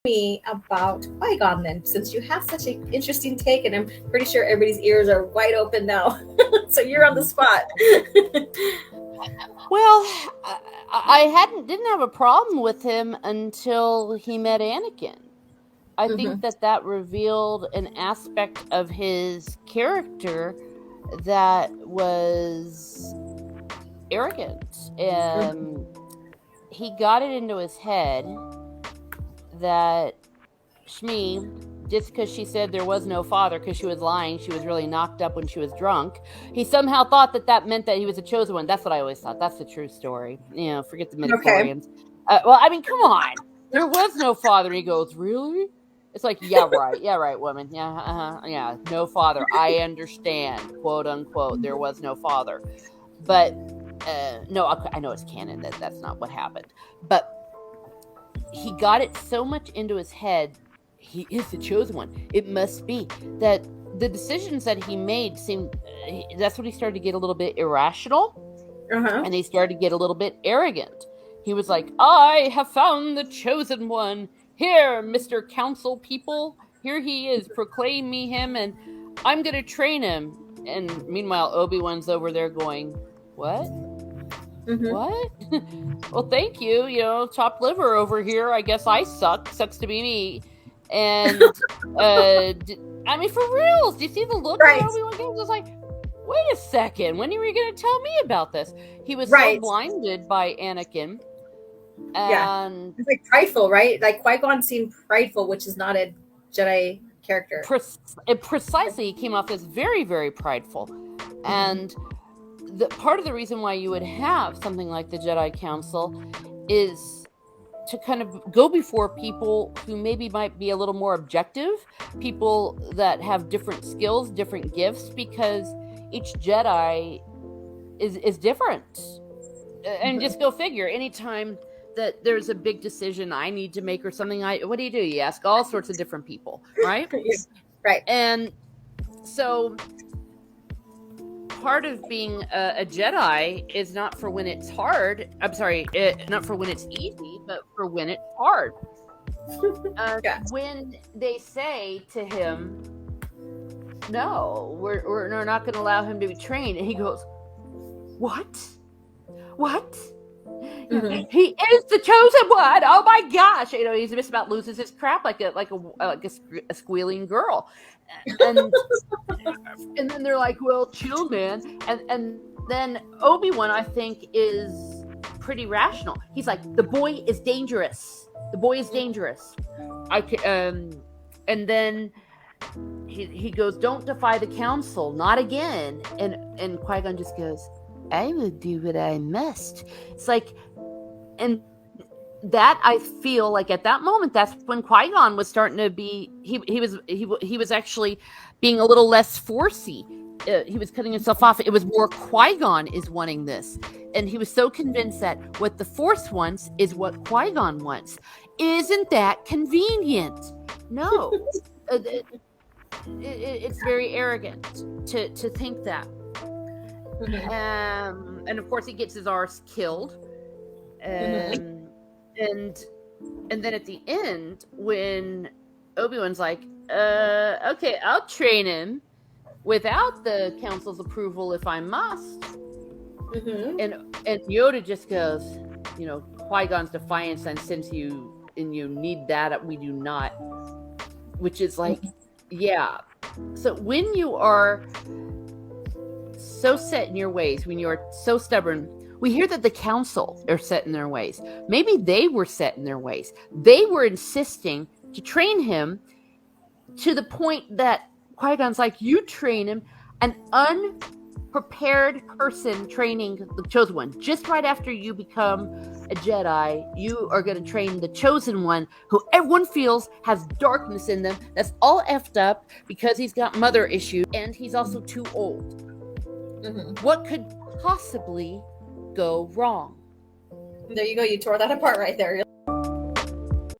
me about Quigon then, since you have such an interesting take, and I'm pretty sure everybody's ears are wide open now. So you're on the spot. Well, I didn't have a problem with him until he met Anakin. I think Mm-hmm. that revealed an aspect of his character that was arrogant. He got it into his head that Shmi, just because she said there was no father, because she was lying, she was really knocked up when she was drunk. He somehow thought that meant that he was a chosen one. That's what I always thought. That's the true story. Forget the Okay. midichlorians. Well, I mean, come on. There was no father. He goes, really? It's like, yeah, right, woman. Yeah, no father. I understand, quote unquote. There was no father, but no, I know it's canon that that's not what happened. But he got it so much into his head. He is the chosen one. It must be that the decisions that he made seemed. That's when he started to get a little bit irrational, Uh-huh. and he started to get a little bit arrogant. He was like, "I have found the chosen one. Here, Mr. Council people. Here he is. Proclaim me him, and I'm gonna train him." And meanwhile, Obi-Wan's over there going, "What? Mm-hmm. What? Well, thank you. Chopped liver over here. I guess I suck. Sucks to be me." And I mean, for reals, do you see the look Right. that Obi-Wan gives? It's like, wait a second. When are you going to tell me about this? He was so Right. blinded by Anakin, Yeah. and It's like prideful, right? Like Qui-Gon seemed prideful, which is not a Jedi character. precisely, he came off as very, very prideful. And the part of the reason why you would have something like the Jedi Council is to kind of go before people who maybe might be a little more objective, people that have different skills, different gifts, because each Jedi is different. And just go figure, anytime that there's a big decision I need to make or something, what do? You ask all sorts of different people, right? Right. And so part of being a Jedi is not for when it's hard. I'm sorry, not for when it's easy, but for when it's hard. Yeah. When they say to him, "No, we're not going to allow him to be trained," and he goes, "What? What? Mm-hmm. He is the chosen one! Oh my gosh!" He's just about loses his crap like a squealing girl, and then they're like, "Well, chill, man." And then Obi-Wan, I think, is pretty rational. He's like, "The boy is dangerous. The boy is dangerous." And then he goes, "Don't defy the council, not again." And Qui-Gon just goes, "I will do what I must." It's like, and that I feel like at that moment, that's when Qui-Gon was starting to be. He was actually being a little less forcey. He was cutting himself off. It was more Qui-Gon is wanting this, and he was so convinced that what the Force wants is what Qui-Gon wants. Isn't that convenient? No, it's very arrogant to think that. And of course, he gets his arse killed. And then at the end, when Obi-Wan's like, "Okay, I'll train him without the council's approval if I must," and Yoda just goes, Qui-Gon's defiance, and since you need that, we do not, which is like, yeah. So when you are so set in your ways, when you are so stubborn, we hear that the council are set in their ways. Maybe they were set in their ways. They were insisting to train him to the point that Qui-Gon's like, "You train him." An unprepared person training the chosen one. Just right after you become a Jedi, you are going to train the chosen one, who everyone feels has darkness in them, that's all effed up because he's got mother issues and he's also too old. What could possibly go wrong? There you go. You tore that apart right there.